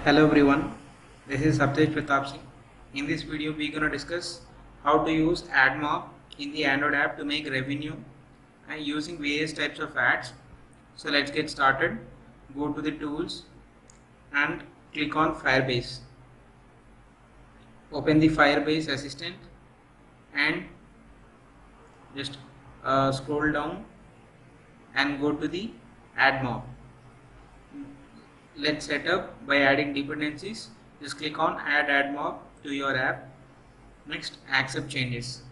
Hello everyone, this is Saptesh Pratap Singh. In this video, we are going to discuss how to use AdMob in the Android app to make revenue and using various types of ads. So let's get started. Go to the tools and click on Firebase. Open the Firebase Assistant and just scroll down and go to the AdMob. Let's set up by adding dependencies. Just click on add AdMob to your app. Next, accept changes.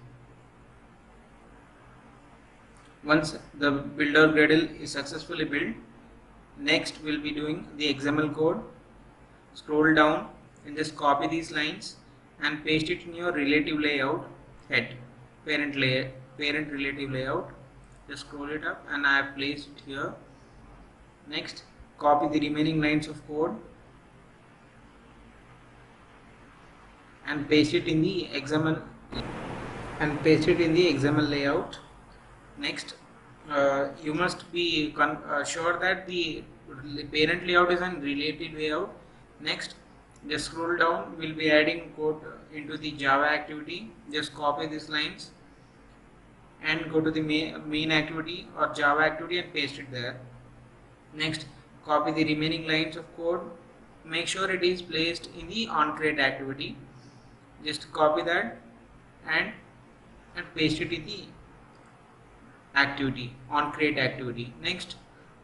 Once the builder Gradle is successfully built, next we'll be doing the XML code. Scroll down and just copy these lines and paste it in your relative layout head, parent relative layout. Just scroll it up and I have placed it here. Next, copy the remaining lines of code and paste it in the XML layout. Next, you must be sure that the parent layout is in relative layout. Next, just scroll down. We'll be adding code into the Java activity. Just copy these lines and go to the main activity or Java activity and paste it there. Next, copy the remaining lines of code. Make sure it is placed in the onCreate activity. Just copy that and paste it in the activity, onCreate activity. Next,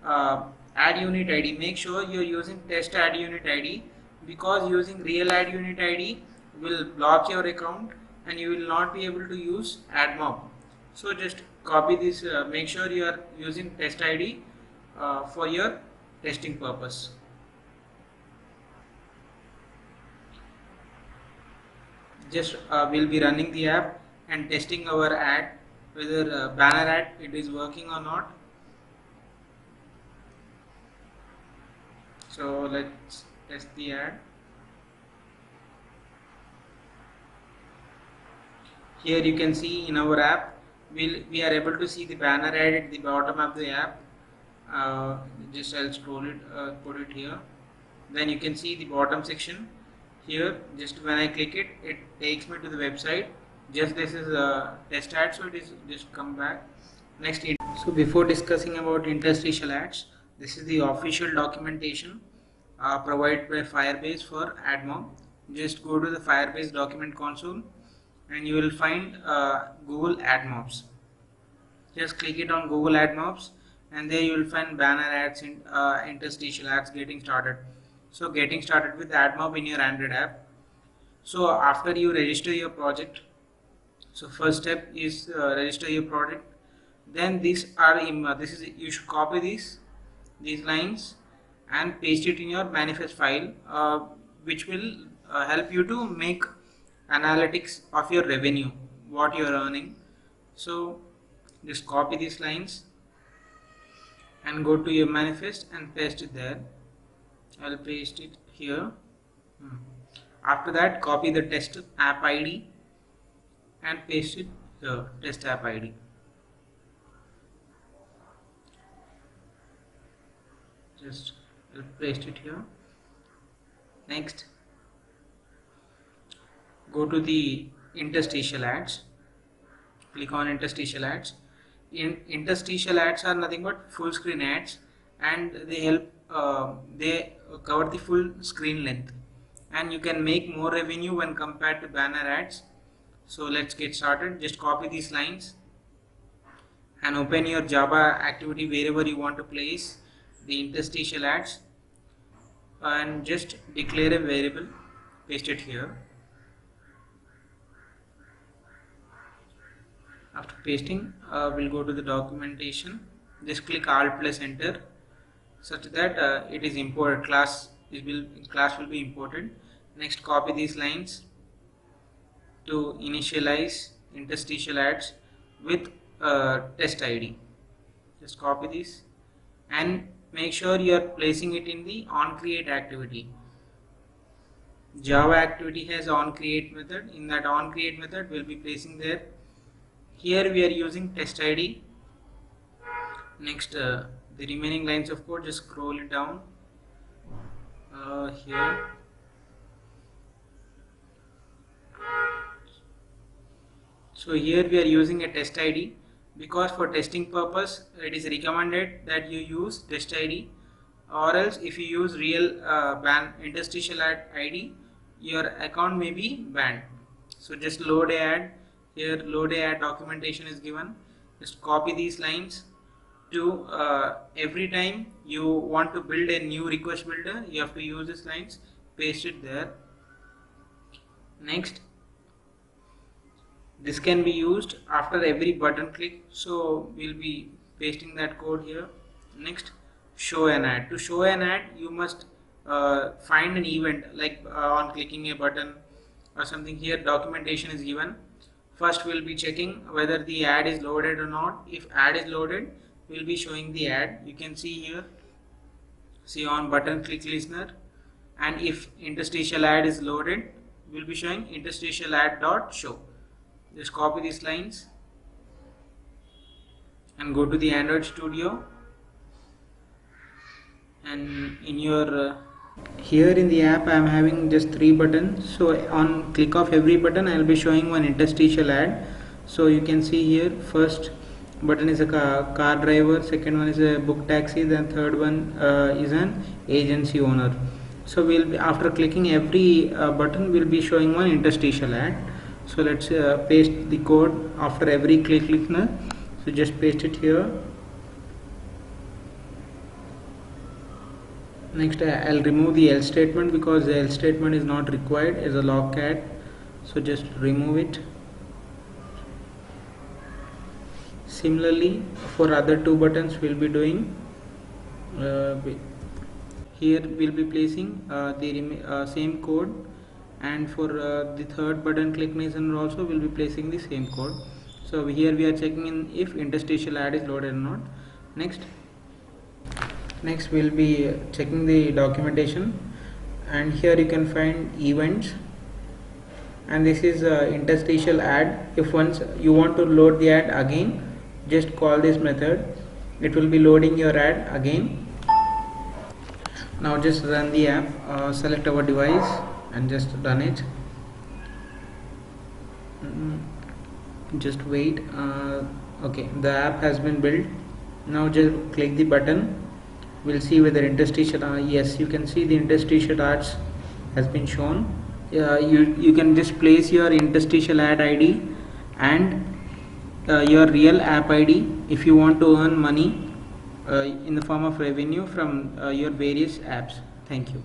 add unit ID. Make sure you're using test add unit ID, because using real add unit ID will block your account and you will not be able to use AdMob. So just copy this, make sure you are using test ID for your testing purpose. Just we'll be running the app and testing our ad, whether banner ad it is working or not. So let's test the ad. Here you can see in our app we are able to see the banner ad at the bottom of the app. Just I'll scroll it, put it here. Then you can see the bottom section here. Just when I click it, it takes me to the website. Just this is a test ad, so it is just come back. Next, so before discussing about interstitial ads, this is the official documentation provided by Firebase for AdMob. Just go to the Firebase document console and you will find Google AdMobs. Just click it on Google AdMobs and there you will find banner ads and interstitial ads getting started. So getting started with AdMob in your Android app. So after you register your project, so first step is register your project. Then these are you should copy these lines and paste it in your manifest file, which will help you to make analytics of your revenue, what you are earning. So just copy these lines and go to your manifest and paste it there. I'll paste it here. After that, copy the test app ID and paste it here, test app ID. Just I'll paste it here. Next, go to the interstitial ads. Click on interstitial ads. Interstitial ads are nothing but full screen ads, and they help they cover the full screen length, and you can make more revenue when compared to banner ads. So let's get started. Just copy these lines and open your Java activity wherever you want to place the interstitial ads and just declare a variable, paste it here. After pasting, we'll go to the documentation. Just click Alt plus Enter, such that it is imported. Class will be imported. Next, copy these lines to initialize interstitial ads with test ID. Just copy this and make sure you are placing it in the onCreate activity. Java activity has onCreate method. In that onCreate method, we'll be placing there. Here we are using test ID. Next, the remaining lines of code, just scroll it down. here. So here we are using a test ID because for testing purpose it is recommended that you use test ID, or else if you use real ban interstitial ad ID, your account may be banned. So just load a ad. Here load a ad documentation is given. Just copy these lines to every time you want to build a new request builder, you have to use these lines, paste it there. Next, this can be used after every button click, so we'll be pasting that code here. Next, show an ad. To show an ad, you must find an event like on clicking a button or something. Here documentation is given. First we'll be checking whether the ad is loaded or not. If ad is loaded, we'll be showing the ad. You can see here, see on button click listener, and if interstitial ad is loaded, we'll be showing interstitial ad dot show. Just copy these lines and go to the Android Studio, and in your here in the app I am having just 3 buttons, so on click of every button I will be showing one interstitial ad. So you can see here, first button is a car driver, second one is a book taxi, then third one is an agency owner. So we'll be, after clicking every button, we'll be showing one interstitial ad. So let's paste the code after every click listener. So just paste it here. Next I'll remove the else statement because the else statement is not required as a logcat. So just remove it. Similarly for other 2 buttons we'll be doing here we'll be placing the same code, and for the third button click listener also we'll be placing the same code. So here we are checking in if interstitial ad is loaded or not. Next we'll be checking the documentation, and here you can find events, and this is interstitial ad. If once you want to load the ad again, just call this method, it will be loading your ad again. Now just run the app, select our device and just run it. Just wait. Okay, the app has been built. Now just click the button. We'll see whether interstitial yes, you can see the interstitial ads has been shown. You can just place your interstitial ad ID and your real app ID if you want to earn money in the form of revenue from your various apps. Thank you.